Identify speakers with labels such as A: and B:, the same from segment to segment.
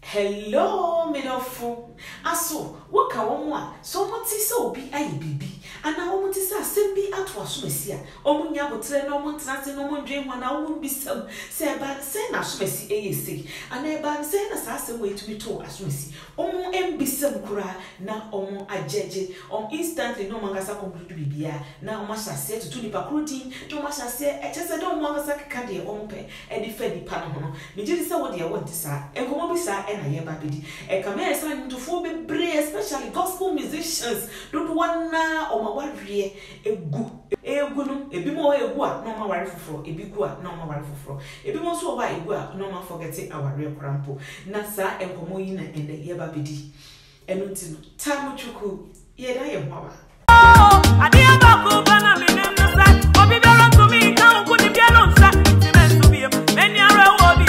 A: Hello, Milofo. Aso, waka wonwa. So moti so bi ayi bibi. Ana omoti sa sembi atwa sumesia. Omunya botre no montrase no mondwe hwana wo bisam. Se ba se na sumesi eyesi. Ana eba se na sa se we to be to asumesi. Omu embisam kura na omu ajeje. Instantly no mangasa conclude bibia. Na omu asase to nipa krodi. No omu asase echese do mangasa keka de ompe. Edi fe nipa no hono. Mejiri se wo de wonti sa. Enkomo bi sa na ye babidi e kamera san to fo be bre especially gospel musicians don't wanna o ma warie egu no ebi mo egu a no ma ware foforo ebi gu a no ma ware foforo ebi mo so wa egu a no ma forget aware krampo na sa enkomo yi na ende ye babidi enu ti no tamu chuku ye da ye mwa ade abako bana me nem na sa obi bero to me ka ko ni bia no sa ti men to be many ara wo bi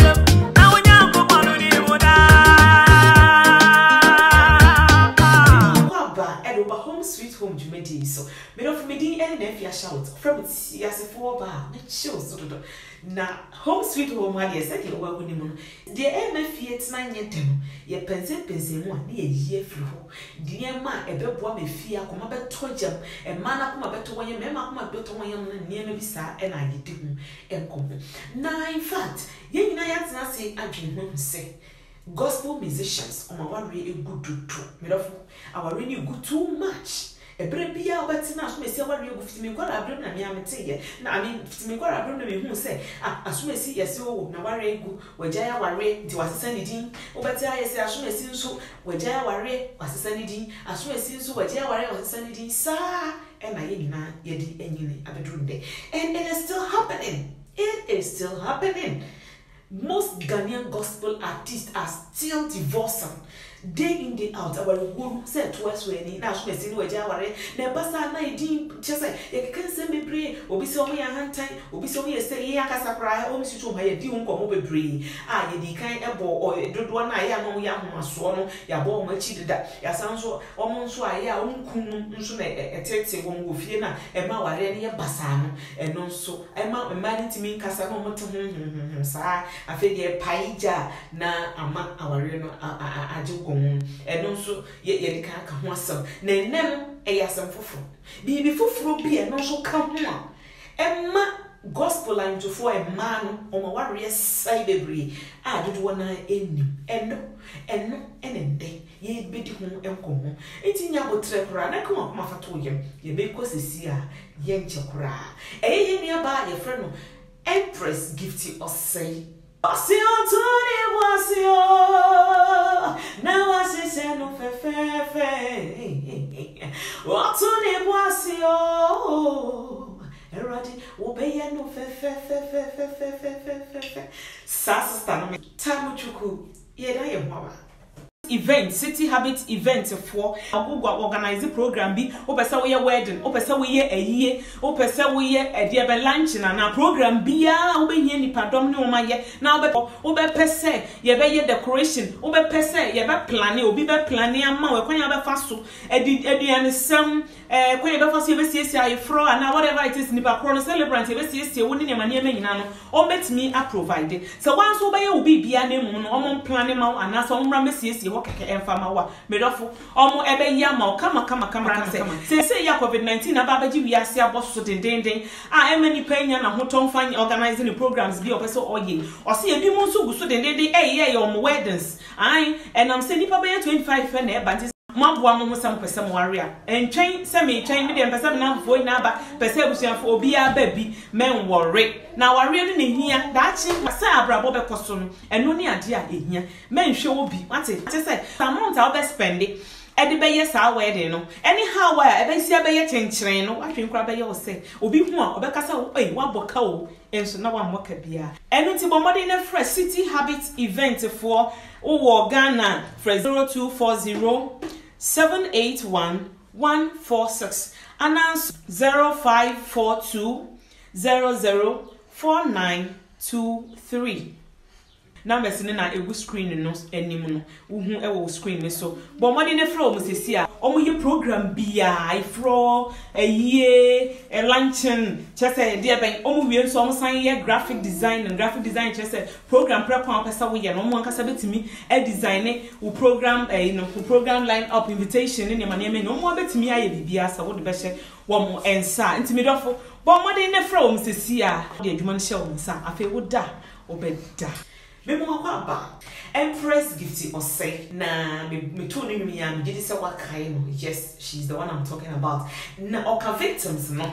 A: Home Sweet Home Jumedi so me don't me din any na fia shout from it as for ba na chill so do na Home Sweet Home ha dey say we go ni mu de e ma fie tena nye dem ye pense mu a na ye yie firi ho de ma e beboa me fie akoma beto jam e ma na akoma beto wonye me ma akoma beto wonye mu na niema bi sa e na agide hu enkomo na in fact ye nyina ya tena se adwen hu se gospel musicians on our really good to me love our really good too much e brebia obetina so me say our really good fitimi kwara abro na me amete na I mean fitimi kwara abro na me hu say asumesi yesi o na ware egu wajaya ware di wasesa ni din obetia yesi asumesi nso wajaya ware wasesa ni din asumesi nso wajaya ware wasesa ni din sa e na ye nyina ye di enyine abedrunde and it is still happening. Most Ghanaian gospel artists are still divorcing day in day out. Our guru said to us when now she say no eja ware na basa na edin chese ye kan se bebre obi se omo ya hantan obi se omo ye say ye akasa kra omo si to ma ye di nko mo bebre ye di kan ebo dodo na ya no ya homaso no ya bo omo achi dida ya san so omo nso aye a onkun nso na etete wo mo fie na e ma ware ne ye basa no eno nso e ma ntimi nkasa no mo to sa afede paija na ama aware no aje eno nso ye de kan ka ho asem na enem eyasem foforo bibi foforo bi eno nso ka ho a emma gospel and to for a man o ma ware sai bebre a dodo na enim eno enende ye bedi ho enkomo etinya botre kora na ka ma fato yem ye be ko sesi a ye nche kora ye nua ba ye frɛ no Empress Gifty Osei Passion tourne voicio na wase no fe o tourne voicio eradi wo be ye no fe sasa no me tamu chuku ye da ye mwa event City Habit event for agugwa organize program bi opesa we wedding opesa we ayie opesa we ade be lunch na program bia obehie nipa dom ne omaye na obepese ye be ye decoration obepese ye be plan obi be plan ama we kwanya be faso aduane sem kwanya be faso ye be siesie ayefro na whatever it is nipa kro no celebrant ye be siesie woni ne mane ma nyina no obetimi a provide so once obeye obi bia na mu no omon plan ma ana so omra me siesie keke enfama wa medofo omo ebe ya ma kama say ya COVID-19 na baba ji wiase aboso dendenden emani panya na hotonfan organizing the programs bi opeso oye o se ebi mo nso guso dendenden omo weddings and I'm saying nipa be 25 na eba Mamboa mo sam pese mo area entwen se me twen me dem pese me na mfo ina ba pese abusuafo obi aba bi men worry na ware no ne hia da chi sa abrabo be koso no eno ne ade a ehia men hwe obi wate say amount a obe spend e de be yes a wedding no anyhow where e be sia be ye chencheren no atwen kra be ye wo se obi hu a obe kasa wa boka o enso na wa moka bia eno ti bomode na fresh City Habit event for Ghana fresh 0240-781-146 announce 0542-004923. numbers na egu screen no anim no uhu e wo screen so but money ne fro mo sesi a omo ye program bia ifro a luncheon chese dia ben omo wie so omo san ye graphic design chese program prep on pesa wo ye no omo ankasa betimi e design wo program program line up invitation ne mane me no omo betimi aye bibia sa wo de be hye wo mo ensa ntimi dofo but money ne fro mo sesi a de adwuma ne hye wo nsa afi wo da obeda Memo kwaba Empress Gifty Ose na me told me ya me did say wakai no. Yes, she's the one I'm talking about. Na oka victims no.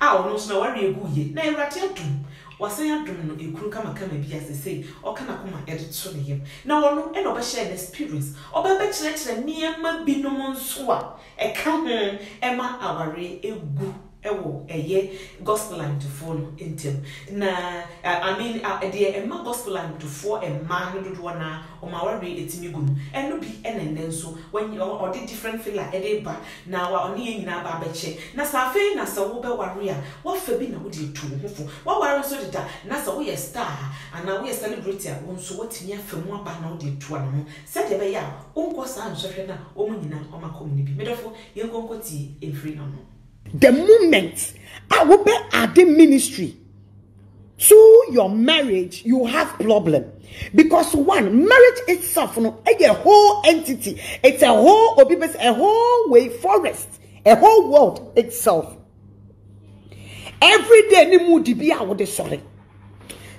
A: No so na worry egu ye. Na erate adum. Wasan adum no ekuru kama bi as say oka na koma edit to ne yem. Na ono e no be share experience. Oba be kire niema binom nso a e ka ho e ma aware egu ewo eye gospel line to follow intem na I mean the emma gospel line to for a man do na o ma ware etimi gu eno bi enenen so when you or the different feel like edeba na wa oni nyina ba beche na sa fe na sa wo be ware a wo fa bi na wo de tu hofo wo ware so de da na sa wo ye star and na wo ye celebrity a wo so watimi afamu aba na wo de tu ano se de be ya onko sa nhwehwe na o mu nyina o makom ni bi medofo yenkonko ti every no.
B: The moment I will be at the ministry to your marriage, you have problem. Because one, marriage itself, it's a whole entity. It's a whole way forest, a whole world itself. Every day, sorry.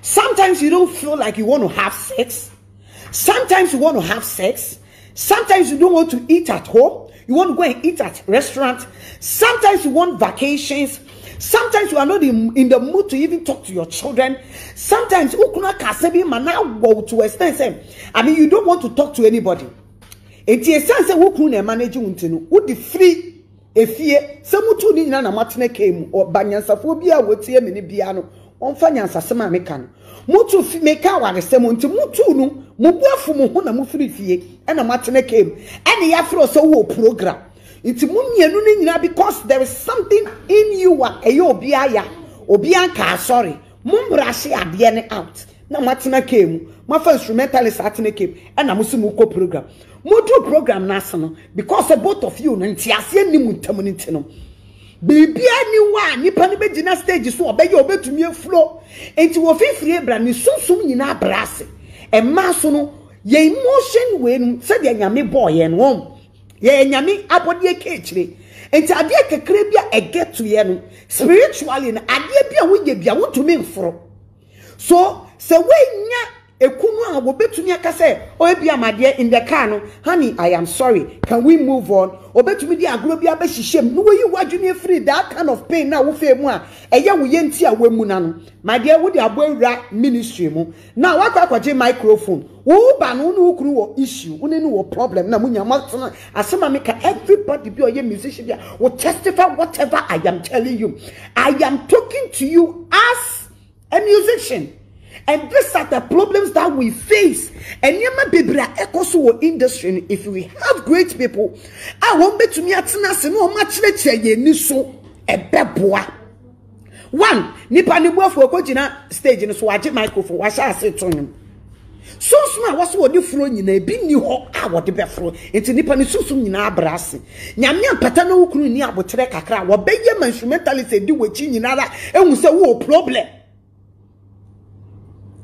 B: Sometimes you don't feel like you want to have sex. Sometimes you want to have sex. Sometimes you don't want to eat at home. You want to go and eat at restaurant. Sometimes you want vacations. Sometimes you are not in the mood to even talk to your children. Sometimes you don't want to talk to anybody. Free efie semutu ni na matene kem o banyansafo bia wotie meni bia no onfa nyansasema meka no mutu meka ware semu nti mutu no mubuafu mu ho na mufiri fie na matene kem ene ya fro so wo program nti munyenu ni nyina because there is something in you eyo obia ya obia ka sorry mumbrashe ade ne out na matene kem mafa instrumentalist atene kem na musumu ko program Modu program national because both of you nti ase ni muntam ni ntino bibia ni wa nipa ni be gina stage so obeye obetumi aflo enti wo fifiri ebra ni susum nyina abrase e ma so no ye emotion we nu se de nyame boy ye no ye nyame abode ekechire enti ade kekere bia e get to ye no spiritually na ade bia wo ye bia wo tumi mforo so se we nya ekunu a wo betumi akase o ebia made in the car no honey I am sorry can we move on obetumi di agro bia be hihiem no we wadwune free that kind of pain na wo fe mu a eye wo ye nti a wemu na no made wo di abowura ministry mu na wakwaje microphone wo ba no no kuru wo issue wo ne no wo problem na munya matena asema meka everybody be oye musician bia will testify whatever I am telling you. I am talking to you as a musician. And these are the problems that we face. And yama bibra ekoso industry. If we have great people, I won't be to me at no much ye niso a beboa. One, nipa ni bo for kojina stage no so waje microphone wa sha say to him. So smart was what you flow nyina bi ni ho a wo de be fro. Enti nipa ni susum nyina abrase. Nyame ampata na wukunu ni abotre kakra wo beye instrumentalist di wachi nyina ra ehun se wo problem.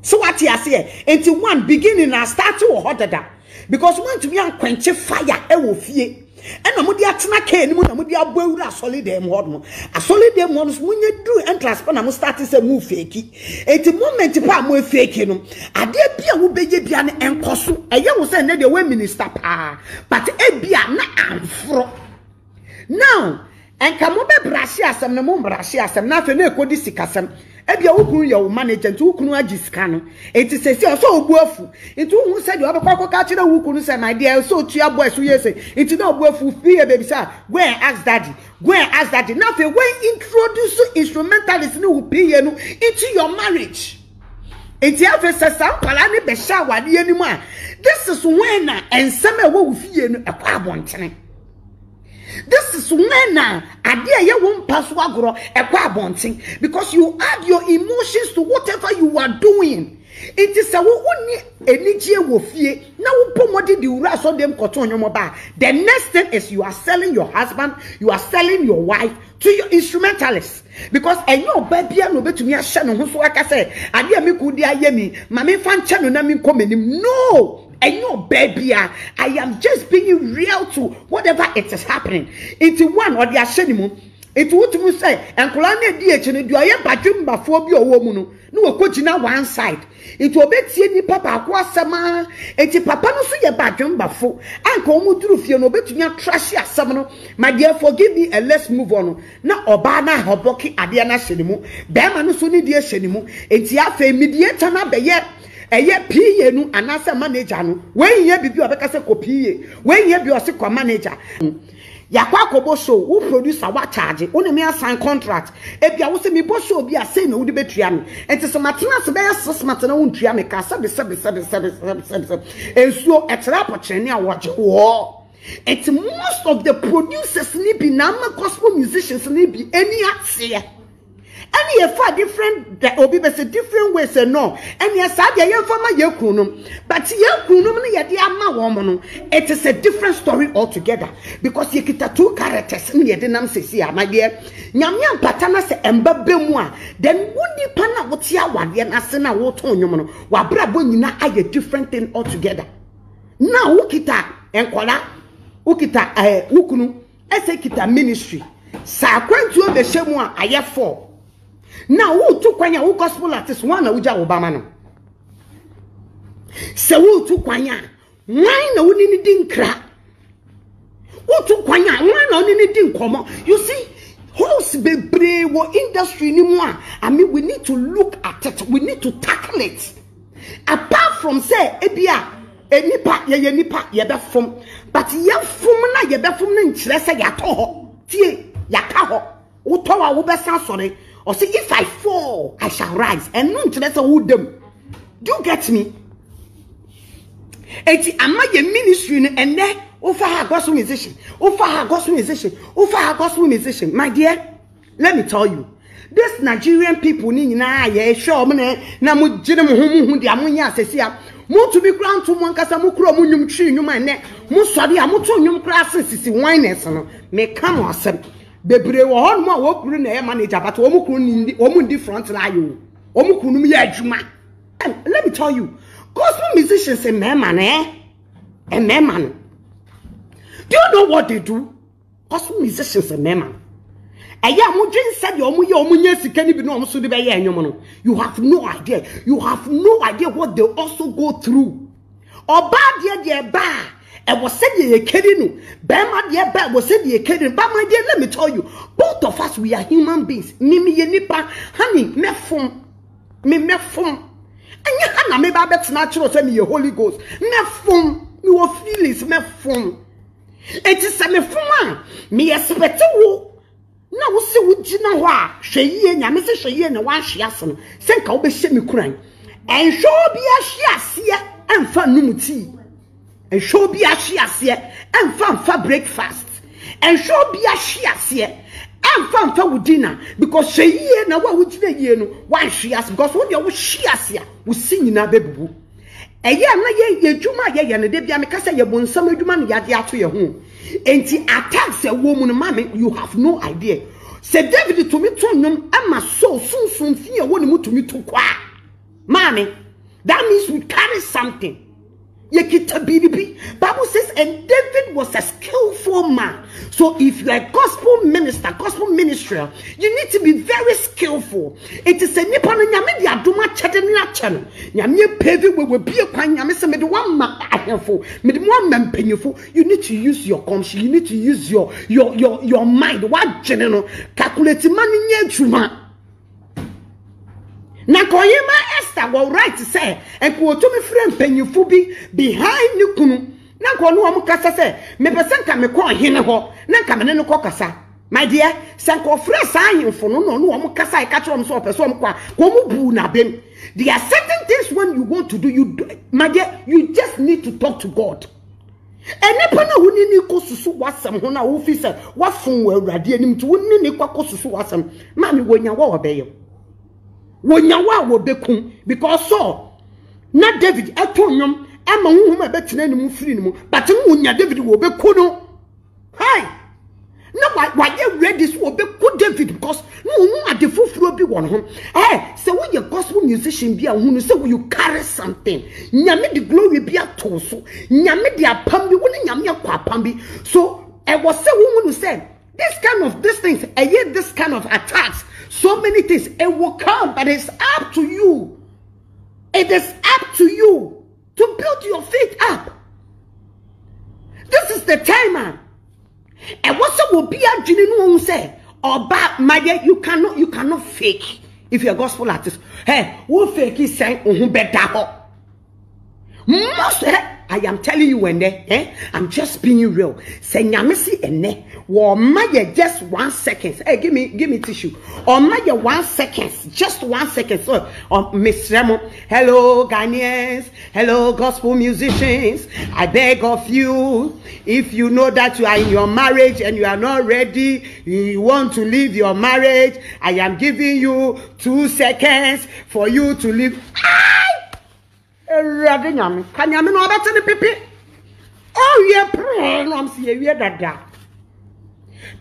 B: So what you say? Into one beginning and start to order that because one to me and quench fire e wo fie. And amudi atena ke ni mu na mudi abawura solid dem hodmo. A solid dem ones munye do entrance na mo start say move fake. Enti moment pa mo fake no. Ade bia wo beye bia ne enkoso. Eye wo say na de we minister pa. But e bia na amfro. Now, enka mo be brashi asem na mo brashi asem na fe na ekodi sikasem. Ebia wukunu your manager nti wukunu agiska no enti sesi o so obuafu enti hu se de obekwa ka kire wukunu se my dear so tua boy so yese enti na obuafu fie baby sir go and ask daddy now fe when introduce instrumentalist ni upie no into your marriage enti afese sam kwala ni be sha wade ani mu a this is when na ensem e wo fie no ekwa abontene. This is when idea you won't pass agro because you add your emotions to whatever you are doing. It is a woni enije wo fie na wo pomodi di wura so dem koton nyomo ba. The next thing is you are selling your husband, you are selling your wife to your instrumentalists, because enyo ba bia no betumi ahye no ho so aka say ade me kudi ayemi ma me fa nche no na me komenim. No, enyo ba bia. I am just being real to whatever it is happening. Into one or the ahye it would to say and kolane di eche no do aye badwem bafo bi owo mu no no wakogina one side. It will be ni papa kwa sama enti papa no so ye badwem bafo anka omu duru fie no betunya trash asam no. My dear, forgive me and let's move on. Na oba na hoboki ade na hyenimu be ma no so ni die hyenimu enti afa mediator na be ye eye PA nu anase manager no when ye bibi obeka se ko PA when ye bi o se ko manager yakwa kobo show who producer wa charge woni me assign contract e bia wo se me bo show bi asay na wo de betua me enti so matena so be yes matena wo ntua me ka sabe ensuo etrap chene a woje wo. It's most of the producers ni bi na gospel musicians ni bi any ase any a different obi be say different ways no any a sad ye fama ye kunum but ye kunum no ye de ama wo no. It is a different story altogether, because ye kita two characters ni ye de nam sesi a my dear nyame ampata na se emba bemu a then woni pa na wote awade na se na wo ton nwom no wa brabo nyina aye different thing altogether. Now ukita enkola ukita ukunu ese kita ministry sa kwantu o be shemu a aye 4. Now who took kwanya who gospel artist one uja Obama no. Se who took kwanya why no ni din kra. Who took kwanya why no ni din komo. You see, who's bebre wo industry ni mo a I mean we need to look at it. We need to tackle it. Apart from say ebia enipa ye nipa ye be fom, but ye fom na ye be fom na nkyere say ya to ho. Tie ya ka ho. Wo to wa wo be san sore. Or say if I fall, I shall rise. And no interest of them. Do you get me? And am I a ministry and then offer her gospel musician? Offer her gospel musician. Offer her gospel musician. My dear, let me tell you. This Nigerian people ni na ye sure me na mo gire mo hu dia mo nya asesi a mo to be ground to mo nkasa mo kro mo nyum twi nyum ane mo sori a mo to nyum kra sisi wineness no me come asem. Bebre wo hon mo wo kuru na e manager but wo mu kuru ni wo mu di front line wo mu kuru mu ya adwuma. Let me tell you, gospel musicians say man and man. Do you know what they do? Gospel musicians say man. Eya mo dwen said yo mo nya sika ni bi no mo so de be ye enwom no. You have no idea. You have no idea what they also go through. Oba de ba and was said ye kidding. Bama dear bad was said ye kidding. But my dear, let me tell you, both of us we are human beings. Mimi ye nipa, honey, me fum. And you hana me babets natural send me your Holy Ghost. Me fum, your feelings, me fum. It is a me fuma. Me expect wo. Na wo se wo gina ho a hweye nya me se hweye na wa hwe aso se nka wo be hye me kuran. En hwo bi ahye ase emfa numuti. And show be a she and fan breakfast. And show be a she and fan for dinner because she ye na what would you know why she has because when you she we sing in a baby. A year na ye juma ye and the debia make say your bon some human yadia to your home. And he attacks a woman, mammy, you have no idea. Said David to me to them, and my soul soon fear one to me to qua. Mammy, that means we carry something. Bible says, and David was a skillful man. So if you are a gospel minister, gospel ministry, you need to be very skillful. It is a nippon and yamidi aduma chedenia channel. Yamia pavy will be a pine yamisa made one man handful, made one man painful. You need to use your conscience, you need to use your mind. What general calculating money near truma. Na koyema Esther will right to say and ko to me friend penyufu bi behind ni kunu na ko no am kasa say me person ka me ko hene ho na ka me ne ko kasa my dear sanko friend ahemfo no am kasa e ka tro so person ko mu bu na bem. There are certain things when you want to do you do, my dear, you just need to talk to God. And nepa na woni ni ko susu wasam ho na wo fi say wa fun wa awurade anim to woni ni ko susu wasam ma me wonya wa obeyo. Wonya wa wo bekum because so na David etonyom ama huhum abetena ne mu firi ne mu but munya David wo be ko no hi na why you ready so be ko David because no ade foforo bi won ho say when your gospel musician bi a hu no say you carry something nyame the glory bi ato so nyame the apam bi woni nyame akwapam bi so I was say woman who said these things this kind of attacks so many things it will come but it's up to you. It is up to you to build your faith up. This is the time, man. And what's up will be a genuine say or bad, my dear, you cannot fake if you're a gospel artist. Hey, who fake is saying better? Most I am telling you when I'm just being real. Say nyamisi ene wo maye just 1 second. Hey, give me tissue. Or maye 1 second, just 1 second. So, Miss Remo, hello Ghanaians, hello gospel musicians. I beg of you, if you know that you are in your marriage and you are not ready, you want to leave your marriage, I am giving you 2 seconds for you to leave. Kanyame no abete ne pepe. Oh yeah, pray. I'm see that.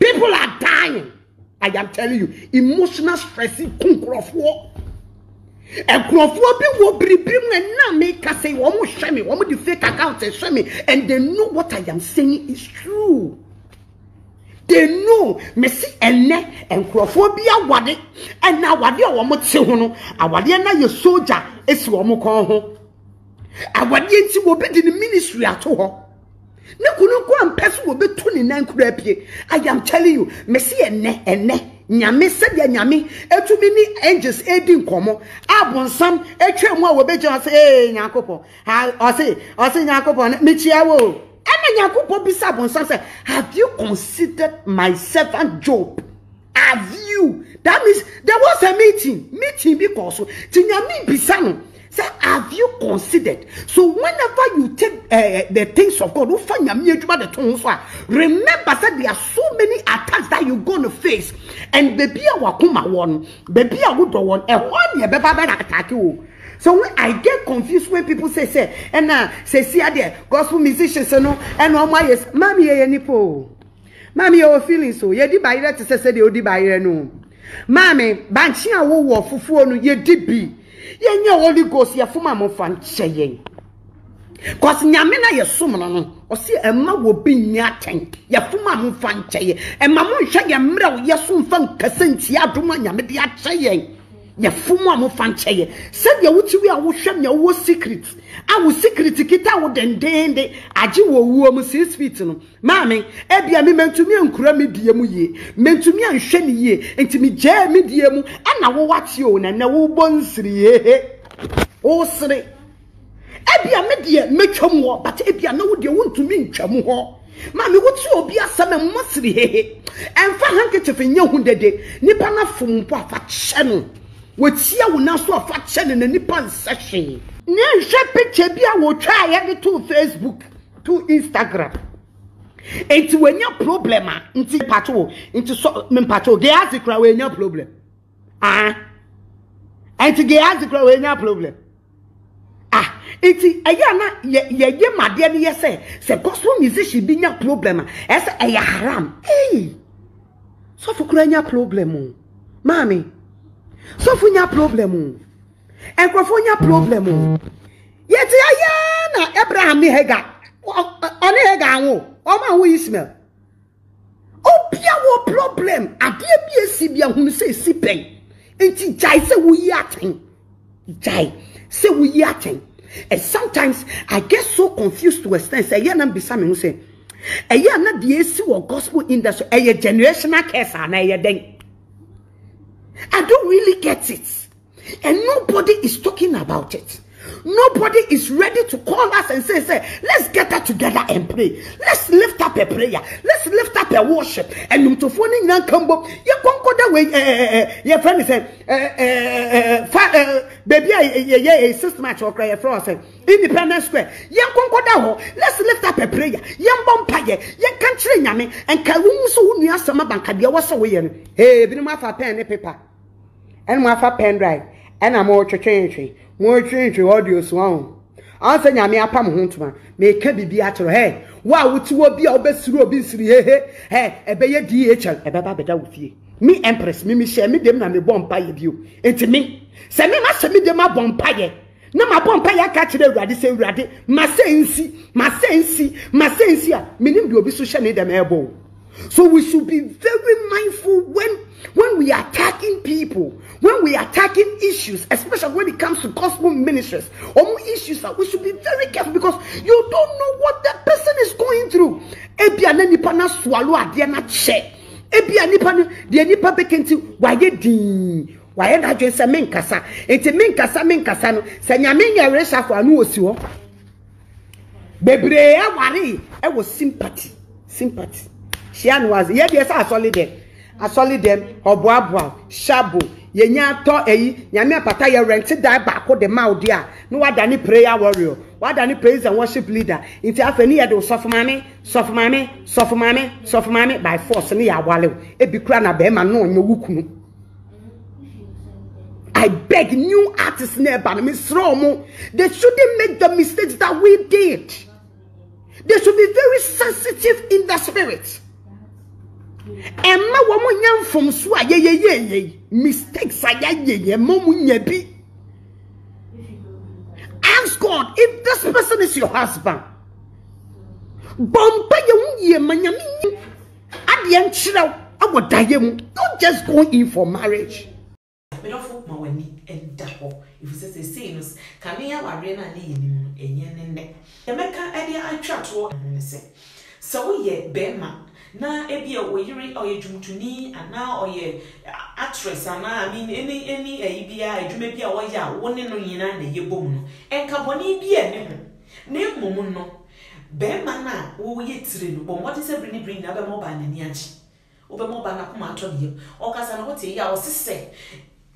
B: People are dying. I am telling you, emotional stress kunkrofo. And krofo bi wo bribrim na make say wo mo hwe me, wo mo the fake account hwe me, and they know what I am saying is true. They know me see ene and krofo bi awade and na awade wo mo te ho no, awade na ye soldier esi wo mo kon ho. Awade nti wo be di ministry ato ho. Ne kunu ko ampeso wo be to ni nan kura pie. I am telling you, me see ene nyame se dia nyame etumi ni angels edi nkomo abonsam etwa mu a wo be jam say nyankopon o say nyankopon me chia wo ena nyankopon bisa abonsam say have you considered my servant Job? Have you? That means there was a meeting because ti nyame bisa no. Say, have you considered? So whenever you take the things of God, remember that there are so many attacks that you're going to face. And baby, baby, attack you. So when I get confused when people say, and say, see, there, gospel musicians, no, and all my yes, mommy, mommy, your feelings so, ye di buy that to say, you di buy no. Mommy, banchia wo fufu no, ye di be. Yenye Holy Ghost ya fuma mo fan cheyen. Cause nyame na ye som no. O se emma wo bi nyaten. Ya fuma mo fan cheyen. Emma mo hwe ye mra wo ye som fan kasanti adoma nyame de a cheyen. Ya fuma mo fan cheyen. Se de wuti wi a wo hwe nya wo secret. A wo secret kita wo dendende agi wo wuo mu 6 feet no. Maame, ebia me mentumi ankura me die mu ye. Mentumi anhwe ne ye. Enti me gya me die mu ana wo wate o na wo bonsiri ye. O sere. Ebia me die metwam wo, but ebia na wo die wontumi ntwam ho. Maame wo ti obi asame mmosiri he. Emfa handkerchief nya hu dede. Nipa na fompo afa kye no. Wotia wo na so afa kye ne nipa nsehwe. Ne hwe picture bia wo twa ye to Facebook, to Instagram. Enti wenya problem nti pato nti so mempato ge azikra wenya problem enti ge azikra wenya problem enti eya na ye made ne ye say gospel musician bi nya problem ese eya haram so fu kura nya problem mami so fu nya problem enkrofo nya problem yeti aya na Abraham ni Hagar oni Hagar wo Oma who Ismail. Oh, Pia wo problem. Adia be si bia hu say si pen. Enti jai say we yatin. Jai say we yatin. And sometimes I get so confused to extent say na bisa me hu say eya na de esi wo gospel industry eye generational curse na eye den. I don't really get it. And nobody is talking about it. Nobody is ready to call us and say, let's get that together and pray. Let's lift up a prayer. Let's lift up a worship. And numtofoni nyan kambo. Ye konko da way. Your friend is baby, ye sister match or cry for us. Independence Square. Ye konko da ho. Let's lift up a prayer. Ye bompa ye. Ye country nyame. And kawum so unia sama banka dia wasa we. Hey, binu ma fa pen and paper. And ma fa pen drive. and I'm more train, more train to audio swan. Answer Yami Apam Huntman, may can be at her head. Why would you be our best through obesity? Hey, a bay DHL, a baba better with you. Me Empress, me share me them and me bomb pie you. And to me, send me must me them a bomb pie. No, my bomb pie catch the raddy say raddy, my sensi, meaning you'll be social need them elbow. So we should be very mindful when we are attacking people, when we are attacking issues, especially when it comes to gospel ministries or issues that we should be very careful because you don't know what that person is going through. Ebia nipa na swallow ade na che. Ebia nipa no de nipa bekenti waye din. Waye da dwen se menkasa. Enti menkasa no se nyame nya resha for anu osi ho. Bebre aware e was sympathy. Shian was ye dey say solid them oboaboa shabo yenya to eyi nyame apata ye rent die back de mouth dia no wada ni prayer warrior wada ni praise and worship leader inti afani ye do sofo mame by force ni ya wale e bi kura na be ma no onye wukunu. I beg new artists never me sromo, they shouldn't make the mistakes that we did. They should be very sensitive in the spirit. Emma woman young from swa ye mistakes ye momu. Ask God if this person is your husband. Bomba ye manyami adian chira awo dayem. Don't just go in for marriage.
A: Me don't fuck my wenny and dapo. If you say scenes, can me have a rena name and yen. The Mecca idea I chat to and say. So ye Bema. Na ebi o yiri o ye dwumtuni ana o ye actress ana I mean any bia edwuma bia wo ya wo ne no nyina na ye bom no enka boni bia ne ho na mum no be ma na wo ye tire no bo what is bring na be mo ba na ni achi wo be mo ba na kuma ato de o kasa na wo te ya o sese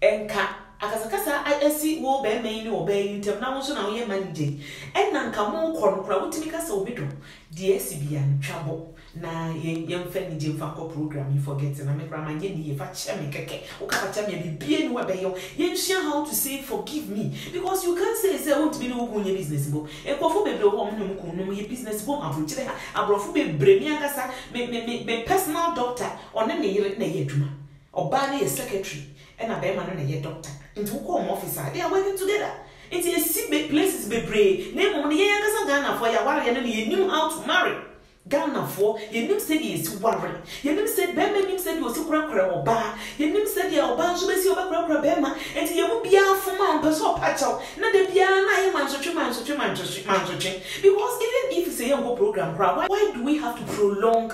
A: enka akasakasa asi wo be me ni wo be ntem na wo so na wo ye manage enna nka mo kora wo timi kasa obi do de asi bia ntwabo na yem fani je fa ko program you forget na me kra manje ni ye fa che me keke o ka fa che me bibie ni we be yo yen share how to say forgive me because you can't say won't be no go nye business bo e ko fo bebre wo mo ko no ye business bo abrochire ha abrofo bebre mi akasa me personal doctor one ne yire na ye adwuma oba na ye secretary and a be ma no na ye doctor into ko home officer they are working together. It's a see places bebre name mo ye akasa Ghana for ya ware ye no ye knew how to marry. Ghana for ye nim said ye is worry. Ye nim said Bema nim said you si kura oba. Ye nim said ye oba so be si oba kura Bema. Enti ye mu bia foma on person pacho. Na de bia na ye man so twe. Because even if you say you go program, why do we have to prolong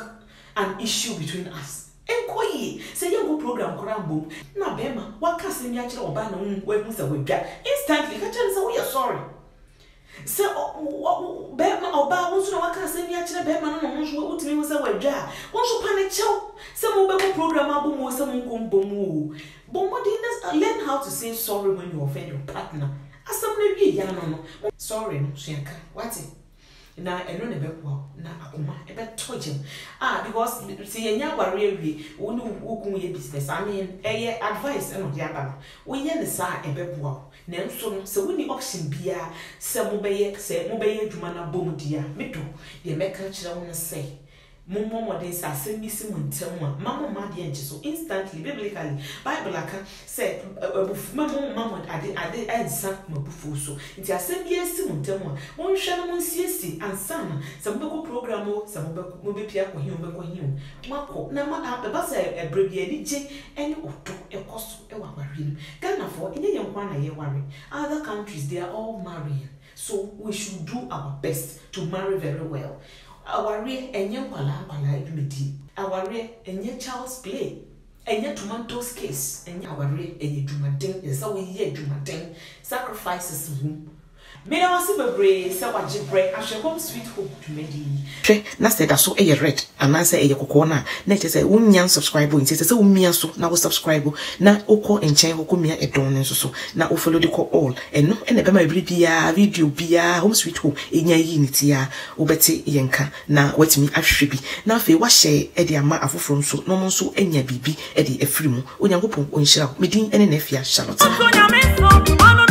A: an issue between us? Enkoyi say you go program krambo. Na Bema waka se mi akire oba na we hu se wedwa. Instantly ka tell say we are sorry. Se Bema oba won so na waka se mi akire Bema no no so utimi wo se wadwa won so pane chew se mo be program abo mo se mo nkombo mu but what learn how to say sorry when you offend your partner asam na wie ya no sorry no hwenka what na eno ne bekwa na akoma e be tojem because see enya ware awie woni ukun ye business I mean advice eno dia ba wo ye ne sa e beboa na nso no se woni option bia se mo be adwuma na bom dia medo ye meka kire wo ne say Momo modern say missing montemwa mama de enche so instantly biblically Bible aka say mama ade ensa mabufu so nti asem bi esi montemwa won hwe no monsiesi ansana se mo program o se mo be pia ko hiu mako na ma ba say ebre bi ani je ene oto ekoso e waware Ghana for enye yenkwa na ye ware other countries they are all marrying so we should do our best to marry very well. Our real enye kwala edumedi our real enye child's play enye tomatoes case enye our real enye dumaden is how we ye dumaden sacrifices room me na wasi bebre se wajibre ahwekom sweet hope dumedi hwe na say da so eye red ana say eye kokko na che say wonnya subscribe nti say wonmia so na wo subscribe na ukọ enchen kokko mia edon nso so na wo follow the call all eno ene be ma bia video bia home sweet hope enya yi niti ya wo beti yenka na watimi ahwe bi na fe wa share e de ama afoforo nso no mo nso enya bibi e de afiri mu onyankopon onhyira medin ene na afia Charlotte ano